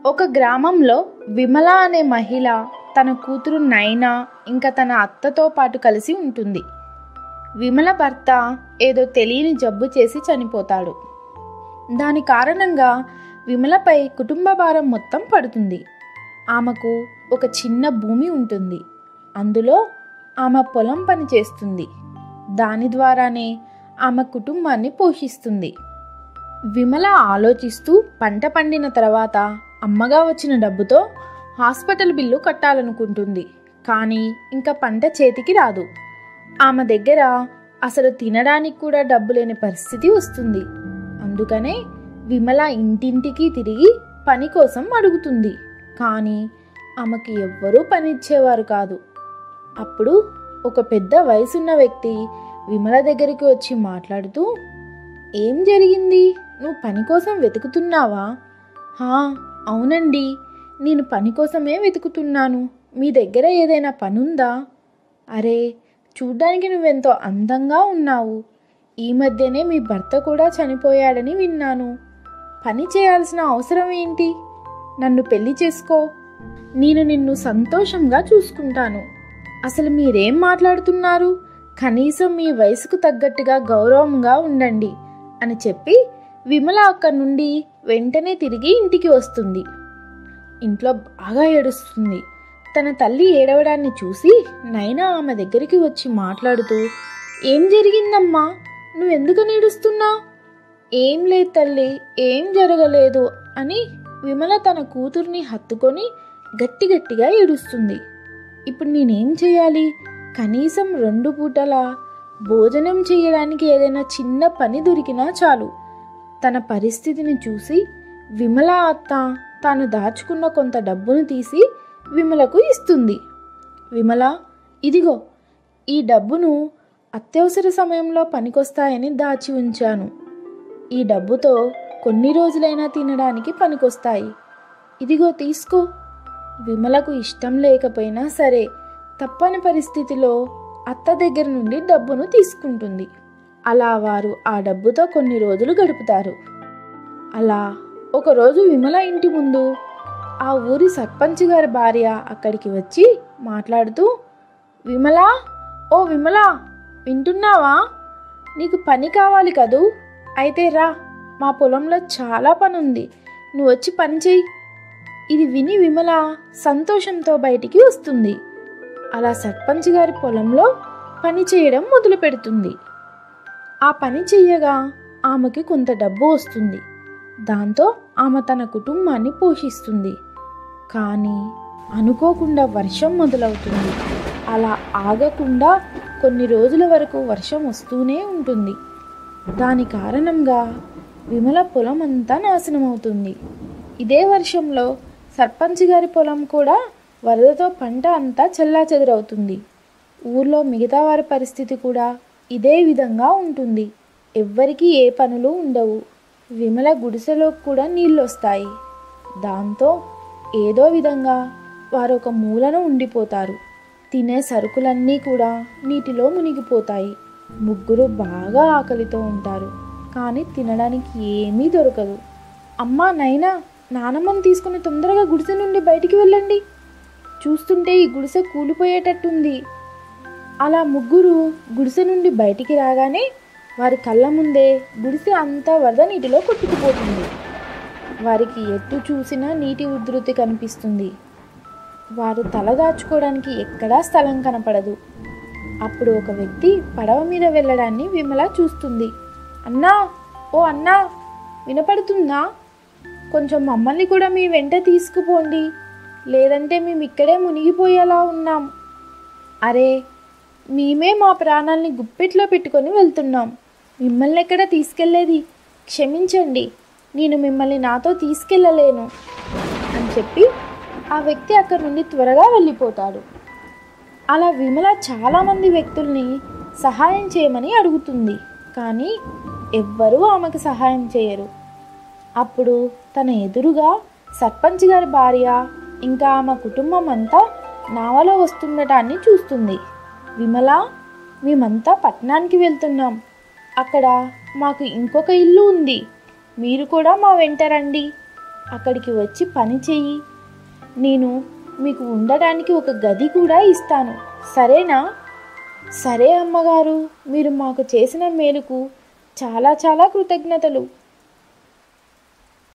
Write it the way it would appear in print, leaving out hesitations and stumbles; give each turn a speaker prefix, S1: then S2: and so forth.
S1: ఒక గ్రామంలో విమల అనే మహిళ తన కూతురు నైనా ఇంకా తన అత్తతో పాటు కలిసి ఉంటుంది. విమల భర్త ఏదో తెలియని జబ్బు చేసి చనిపోతాడు. దాని కారణంగా విమలపై కుటుంబ భారం మొత్తం పడుతుంది. ఆమెకు ఒక చిన్న భూమి ఉంటుంది. అందులో ఆమె పొలం పని చేస్తుంది. దాని ద్వారానే ఆమె కుటుంబాన్ని పోషిస్తుంది. విమల ఆలోచిస్తూ పంట పండిన తర్వాత అమ్మగా వచ్చిన డబ్బుతో హాస్పిటల్ బిల్లు కట్టాలనుకుంటుంది. కానీ ఇంకా పంట చేతికి రాదు. ఆమె దగ్గర అసలు తినడానికి కూడా డబ్బు లేని పరిస్థితి వస్తుంది. అందుకనే విమల ఇంటింటికి తిరిగి పని కోసం అడుగుతుంది. కానీ ఆమెకి ఎవ్వరూ పని ఇచ్చేవారు కాదు. అప్పుడు ఒక పెద్ద వయసున్న వ్యక్తి విమల దగ్గరికి వచ్చి మాట్లాడుతూ, "ఏం జరిగింది? నువ్వు పని కోసం వెతుకుతున్నావా?" "హా, అవునండి, నేను పని కోసమే వెతుకుతున్నాను. మీ దగ్గర ఏదైనా పనుందా?" "అరే, చూడ్డానికి నువ్వెంతో అందంగా ఉన్నావు. ఈ మధ్యనే మీ భర్త కూడా చనిపోయాడని విన్నాను. పని చేయాల్సిన అవసరం ఏంటి? నన్ను పెళ్లి చేసుకో. నేను నిన్ను సంతోషంగా చూసుకుంటాను." "అసలు మీరేం మాట్లాడుతున్నారు? కనీసం మీ వయసుకు తగ్గట్టుగా గౌరవంగా ఉండండి" అని చెప్పి విమల అక్కడి నుండి వెంటనే తిరిగి ఇంటికి వస్తుంది. ఇంట్లో బాగా ఏడుస్తుంది. తన తల్లి ఏడవడాన్ని చూసి నైనా ఆమె దగ్గరికి వచ్చి మాట్లాడుతూ, "ఏం జరిగిందమ్మా? నువ్వెందుకని ఏడుస్తున్నావు?" "ఏం లేదు తల్లి, ఏం జరగలేదు" అని విమల తన కూతుర్ని హత్తుకొని గట్టిగా ఏడుస్తుంది. "ఇప్పుడు నేనేం చేయాలి? కనీసం 2 పూటల భోజనం చేయడానికి ఏదైనా చిన్న పని దొరికినా చాలు." తన పరిస్థితిని చూసి విమల అత్త తాను దాచుకున్న కొంత డబ్బును తీసి విమలకు ఇస్తుంది. "విమల, ఇదిగో, ఈ డబ్బును అత్యవసర సమయంలో పనికొస్తాయని దాచి ఉంచాను. ఈ డబ్బుతో కొన్ని రోజులైనా తినడానికి పనికొస్తాయి. ఇదిగో తీసుకో." విమలకు ఇష్టం లేకపోయినా సరే తప్పని పరిస్థితిలో అత్త దగ్గర నుండి డబ్బును తీసుకుంటుంది. అలా వారు ఆ డబ్బుతో కొన్ని రోజులు గడుపుతారు. అలా ఒకరోజు విమల ఇంటి ముందు ఆ ఊరి సర్పంచ్ గారి భార్య అక్కడికి వచ్చి మాట్లాడుతూ, "విమలా, ఓ విమలా, వింటున్నావా? నీకు పని కావాలి కదూ? అయితే రా, మా పొలంలో చాలా పని ఉంది. నువ్వు వచ్చి పని చెయ్యి." ఇది విని విమల సంతోషంతో బయటికి వస్తుంది. అలా సర్పంచ్ గారి పొలంలో పని చేయడం మొదలు పెడుతుంది. ఆ పని చెయ్యగా ఆమెకి కొంత డబ్బు వస్తుంది. దాంతో ఆమె తన కుటుంబాన్ని పోషిస్తుంది. కానీ అనుకోకుండా వర్షం మొదలవుతుంది. అలా ఆగకుండా కొన్ని రోజుల వరకు వర్షం వస్తూనే ఉంటుంది. దాని కారణంగా విమల పొలం అంతా నాశనమవుతుంది. ఇదే వర్షంలో సర్పంచ్ గారి పొలం కూడా వరదతో పంట అంతా చెల్లాచెదరవుతుంది. ఊర్లో మిగతా వారి పరిస్థితి కూడా ఇదే విధంగా ఉంటుంది. ఎవ్వరికీ ఏ పనులు ఉండవు. విమల గుడిసెలో కూడా నీళ్ళొస్తాయి. దాంతో ఏదో విధంగా వారు ఒక మూలన ఉండిపోతారు. తినే సరుకులన్నీ కూడా నీటిలో మునిగిపోతాయి. ముగ్గురు బాగా ఆకలితో ఉంటారు. కానీ తినడానికి ఏమీ దొరకదు. "అమ్మా, నైనా, నానమ్మని తీసుకుని తొందరగా గుడిసె నుండి బయటికి వెళ్ళండి. చూస్తుంటే ఈ గుడిసె కూలిపోయేటట్టుంది." అలా ముగ్గురు గుడిసె నుండి బయటికి రాగానే వారి కళ్ళ ముందే గుడిసె అంతా వరద నీటిలో కొట్టుకుపోతుంది. వారికి ఎటు చూసినా నీటి ఉధృతి కనిపిస్తుంది. వారు తల దాచుకోవడానికి ఎక్కడా స్థలం కనపడదు. అప్పుడు ఒక వ్యక్తి పడవ మీద వెళ్ళడాన్ని విమల చూస్తుంది. "అన్నా, ఓ అన్నా, వినపడుతుందా? కొంచెం మమ్మల్ని కూడా మీ వెంట తీసుకుపోండి. లేదంటే మేము ఇక్కడే మునిగిపోయేలా ఉన్నాం." "అరే, మేమే మా ప్రాణాలని గుప్పెట్లో పెట్టుకొని వెళ్తున్నాం. మిమ్మల్ని ఎక్కడ తీసుకెళ్లేది? క్షమించండి, నేను మిమ్మల్ని నాతో తీసుకెళ్ళలేను" అని చెప్పి ఆ వ్యక్తి అక్కడి నుండి త్వరగా వెళ్ళిపోతాడు. అలా విమల చాలామంది వ్యక్తుల్ని సహాయం చేయమని అడుగుతుంది. కానీ ఎవ్వరూ ఆమెకు సహాయం చేయరు. అప్పుడు తన ఎదురుగా సర్పంచ్ గారి భార్య ఇంకా ఆమె కుటుంబం అంతా నావలో వస్తుండటాన్ని చూస్తుంది. "విమల, మేమంతా పట్టణానికి వెళ్తున్నాం. అక్కడ మాకు ఇంకొక ఇల్లు ఉంది. మీరు కూడా మా వెంట రండి. అక్కడికి వచ్చి పని చెయ్యి. నేను మీకు ఉండడానికి ఒక గది కూడా ఇస్తాను, సరేనా? సరే అమ్మగారు, మీరు మాకు చేసిన మేలుకు చాలా చాలా కృతజ్ఞతలు.